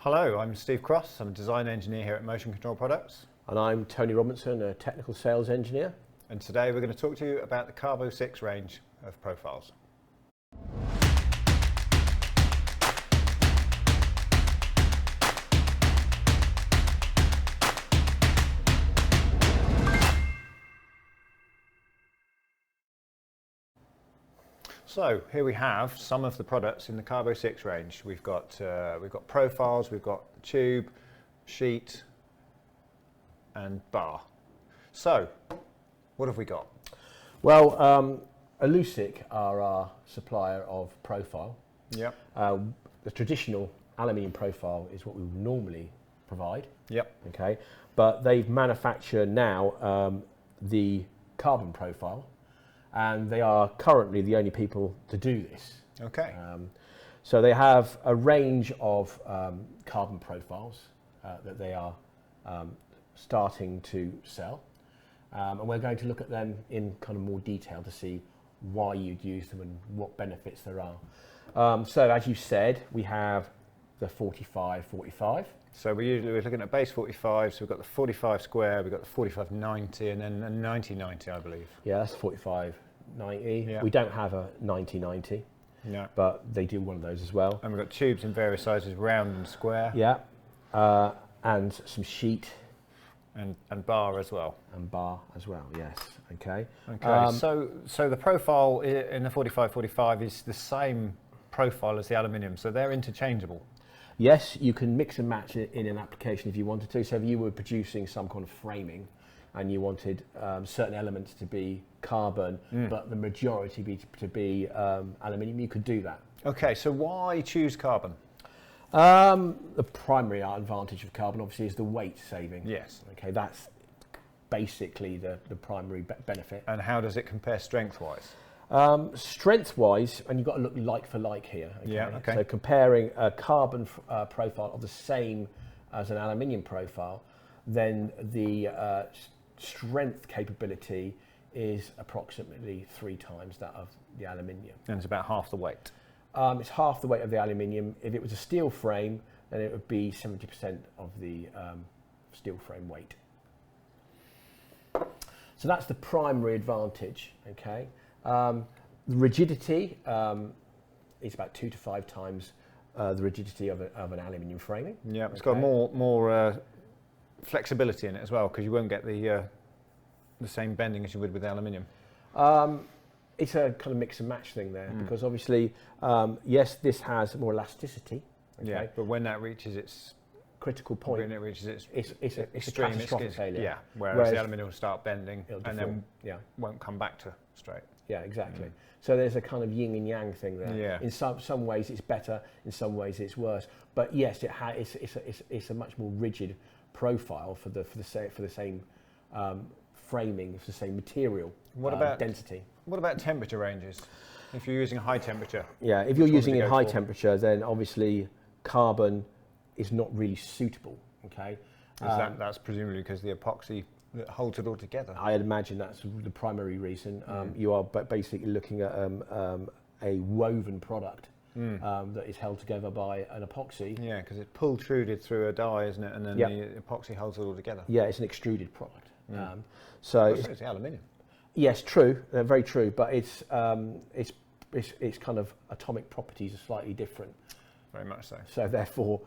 Hello, I'm Steve Cross. I'm a design engineer here at Motion Control Products. And I'm Tony Robinson, a technical sales engineer. And today we're going to talk to you about the Carbo 6 range of profiles. So here we have some of the products in the Carbo 6 range. We've got profiles, we've got tube, sheet, and bar. So, what have we got? Well, Elusic are our supplier of profile. Yep. The traditional aluminium profile is what we would normally provide. Yep. Okay, but they've manufactured now the carbon profile, and they are currently the only people to do this. Okay. So they have a range of carbon profiles that they are starting to sell, and we're going to look at them in kind of more detail to see why you'd use them and what benefits there are. So as you said, we have the 45-45. So we're looking at base 45, so we've got the 45 square, we've got the 45-90, and then a 90-90, I believe. Yeah, that's 45-90. Yeah. We don't have a 90-90, Yeah. but they do one of those as well. And we've got tubes in various sizes, round and square. Yeah, and some sheet. And bar as well. And bar as well, yes. Okay. Okay. So the profile in the 45-45 is the same profile as the aluminium, so they're interchangeable. Yes, you can mix and match it in an application if you wanted to. So if you were producing some kind of framing and you wanted certain elements to be carbon, but the majority to be aluminium, you could do that. Okay, so why choose carbon? The primary advantage of carbon obviously is the weight saving. Yes. Okay, that's basically the primary benefit. And how does it compare strength-wise? Strength-wise, and you've got to look like for like here. Okay? Yeah, okay. So comparing a carbon profile of the same as an aluminium profile, then the strength capability is approximately 3 times that of the aluminium. And it's about half the weight. It's half the weight of the aluminium. If it was a steel frame, then it would be 70% of the steel frame weight. So that's the primary advantage, okay? The rigidity is about 2 to 5 times the rigidity of an aluminium framing. Yeah, it's got more flexibility in it as well, because you won't get the same bending as you would with aluminium. It's a kind of mix and match thing there, because obviously, yes, this has more elasticity. Okay? Yeah, but when that reaches its critical point, when it reaches its it's extreme, a catastrophic failure. Yeah, whereas the aluminium will start bending and then won't come back to straight. Yeah, exactly. So there's a kind of yin and yang thing there. Yeah. In some ways it's better, in some ways it's worse. But yes, it's a much more rigid profile for the same framing, for the same material. What about density? What about temperature ranges? If you're using high temperature. Yeah, if you're using in high temperature, then obviously carbon is not really suitable. Okay. That's presumably because the epoxy that holds it all together. I'd imagine that's the primary reason. You are basically looking at a woven product that is held together by an epoxy. Yeah, because it's pull-truded through a die, isn't it? And then the epoxy holds it all together. Yeah, it's an extruded product. So it's aluminium. Yes, true, very true. But it's kind of atomic properties are slightly different. Very much so. So therefore,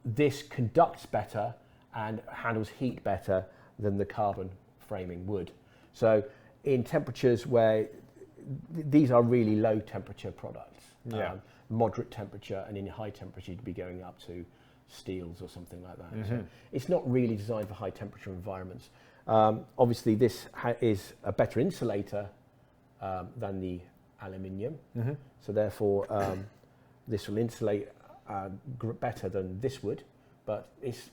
this conducts better and handles heat better than the carbon framing would. So in temperatures where these are really low temperature products, moderate temperature, and in high temperature you'd be going up to steels or something like that. So it's not really designed for high temperature environments. Obviously this is a better insulator than the aluminium, so therefore this will insulate better than this would, but it's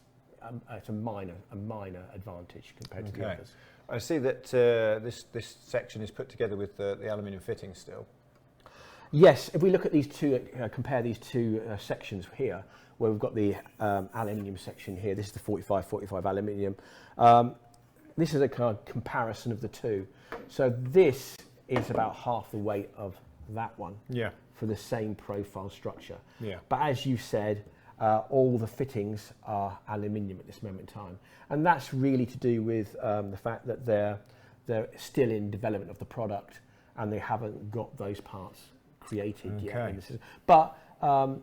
a minor advantage compared to the others. I see that this section is put together with the aluminium fitting still. Yes, if we look at these two, compare these two sections here, where we've got the aluminium section here, this is the 45-45 aluminium. This is a kind of comparison of the two. So this is about half the weight of that one for the same profile structure. Yeah. But as you said, all the fittings are aluminium at this moment in time. And that's really to do with the fact that they're still in development of the product and they haven't got those parts created yet in the system. But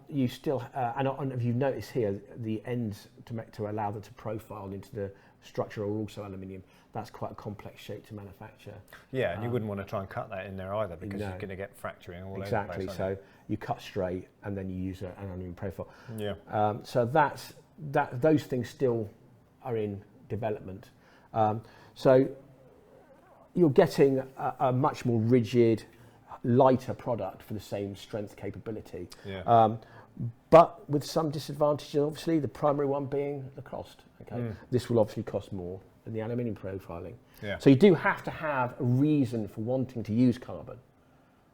you still, and if you notice here, the ends to allow them to profile into the structure are also aluminium. That's quite a complex shape to manufacture. Yeah, and you wouldn't want to try and cut that in there either, because you're going to get fracturing all over the place. Exactly, so you cut straight and then you use an aluminium profile. Yeah. So those things still are in development. So you're getting a much more rigid, lighter product for the same strength capability. Yeah. But with some disadvantages, obviously, the primary one being the cost. Okay, this will obviously cost more than the aluminium profiling. Yeah. So you do have to have a reason for wanting to use carbon.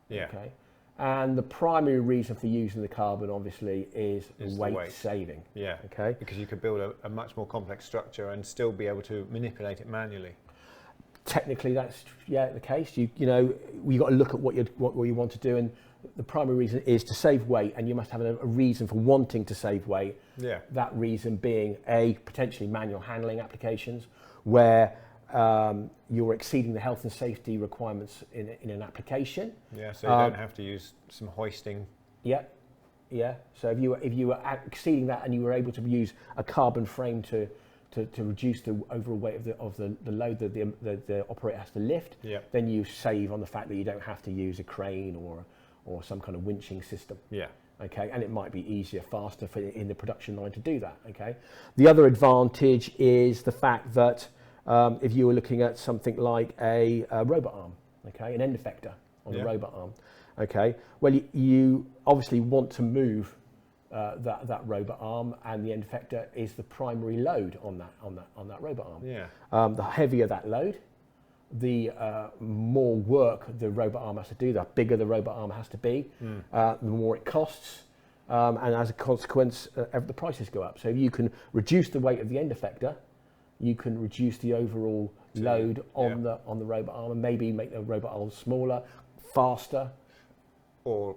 Yeah. Okay, and the primary reason for using the carbon, obviously, is weight saving. Yeah. Okay, because you could build a much more complex structure and still be able to manipulate it manually. Technically, that's the case. You got to look at what you want to do, and the primary reason is to save weight, and you must have a reason for wanting to save weight. Yeah. That reason being potentially manual handling applications where you're exceeding the health and safety requirements in an application. Yeah. So you don't have to use some hoisting. Yeah. Yeah. So if you were exceeding that and you were able to use a carbon frame to reduce the overall weight of the load that the operator has to lift, then you save on the fact that you don't have to use a crane or some kind of winching system. Yeah. Okay, and it might be easier, faster in the production line to do that. Okay, the other advantage is the fact that if you were looking at something like a robot arm, okay, an end effector on a robot arm, okay, well you obviously want to move that robot arm, and the end effector is the primary load on that robot arm. Yeah. The heavier that load, the more work the robot arm has to do, the bigger the robot arm has to be, the more it costs, and as a consequence, the prices go up. So if you can reduce the weight of the end effector, you can reduce the overall load on the robot arm, and maybe make the robot arm smaller, faster, or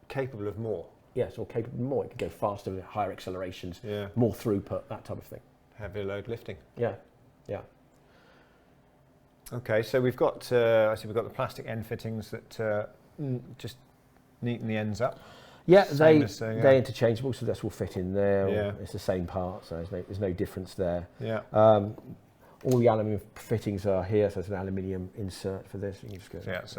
capable of more. Yes, or capable of more. It could go faster with higher accelerations, Yeah. more throughput, that type of thing. Heavier load lifting. Yeah, yeah. Okay, so we've got the plastic end fittings that just neaten the ends up. Yeah, they're interchangeable, so this will fit in there. Yeah. It's the same part, so there's no difference there. Yeah. All the aluminium fittings are here, so there's an aluminium insert for this. You can just go. So yeah, it's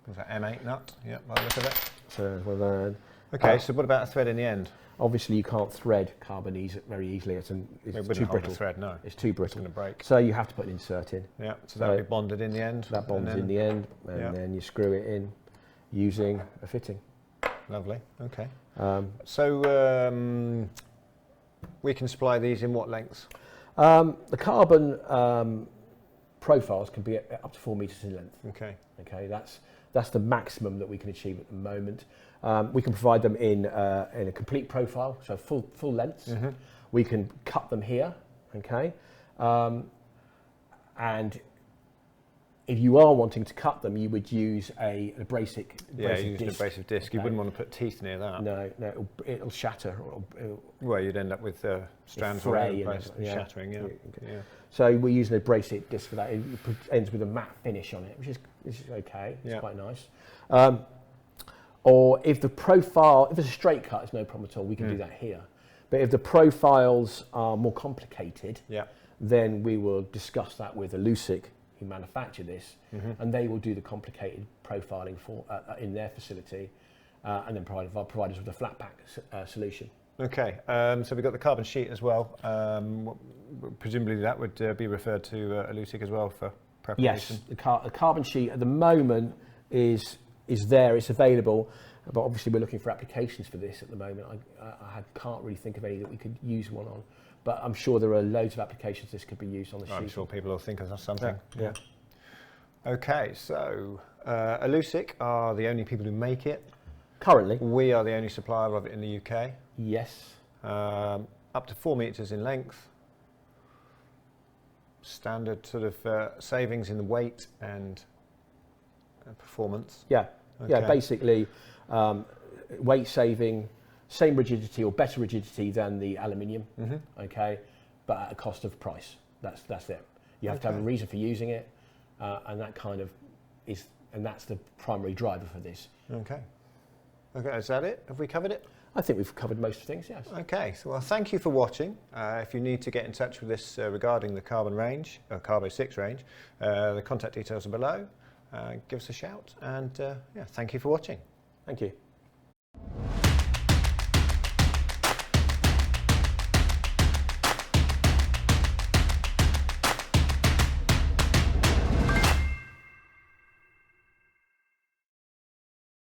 was that M8 nut? Yeah, by the look of it. So well then. Okay, so what about a thread in the end? Obviously, you can't thread carbon very easily. It's too brittle. Thread, no. It's too brittle. It's going to break. So you have to put an insert in. Yeah, so that'll be bonded in the end. That bonds in the end, and then you screw it in using a fitting. Lovely. Okay. So we can supply these in what lengths? The carbon profiles can be up to 4 meters in length. Okay. Okay, that's the maximum that we can achieve at the moment. We can provide them in a complete profile, so full lengths. Mm-hmm. We can cut them here, okay, and if you are wanting to cut them, you would use an abrasive disc. An abrasive disc. Okay. You wouldn't want to put teeth near that. No, it'll shatter. Well, you'd end up with strands shattering. Yeah. Okay. Yeah. So we're using an abrasive disc for that. It ends with a matte finish on it, which is okay. It's quite nice. Or if it's a straight cut, it's no problem at all. We can do that here. But if the profiles are more complicated, then we will discuss that with Elusic, who manufacture this, and they will do the complicated profiling in their facility, and then provide us with a flat pack solution. Okay, so we've got the carbon sheet as well. Presumably that would be referred to Elusic as well for preparation. Yes, the carbon sheet at the moment is there, it's available, but obviously we're looking for applications for this at the moment. I can't really think of any that we could use one on, but I'm sure there are loads of applications this could be used on the sheet. I'm sure people will think of something. Yeah. Okay, so Elusic are the only people who make it. Currently. We are the only supplier of it in the UK. Yes. Up to 4 meters in length. Standard sort of savings in the weight and performance. Yeah. Okay. Yeah, basically weight saving, same rigidity or better rigidity than the aluminium, okay, but at a cost of price. That's it. You have to have a reason for using it, and that kind of is, and that's the primary driver for this. Okay. Okay, is that it? Have we covered it? I think we've covered most things, yes. Okay, so well, thank you for watching. If you need to get in touch with us regarding the Carbon range, Carbo 6 range, the contact details are below. Give us a shout, and yeah, thank you for watching. Thank you.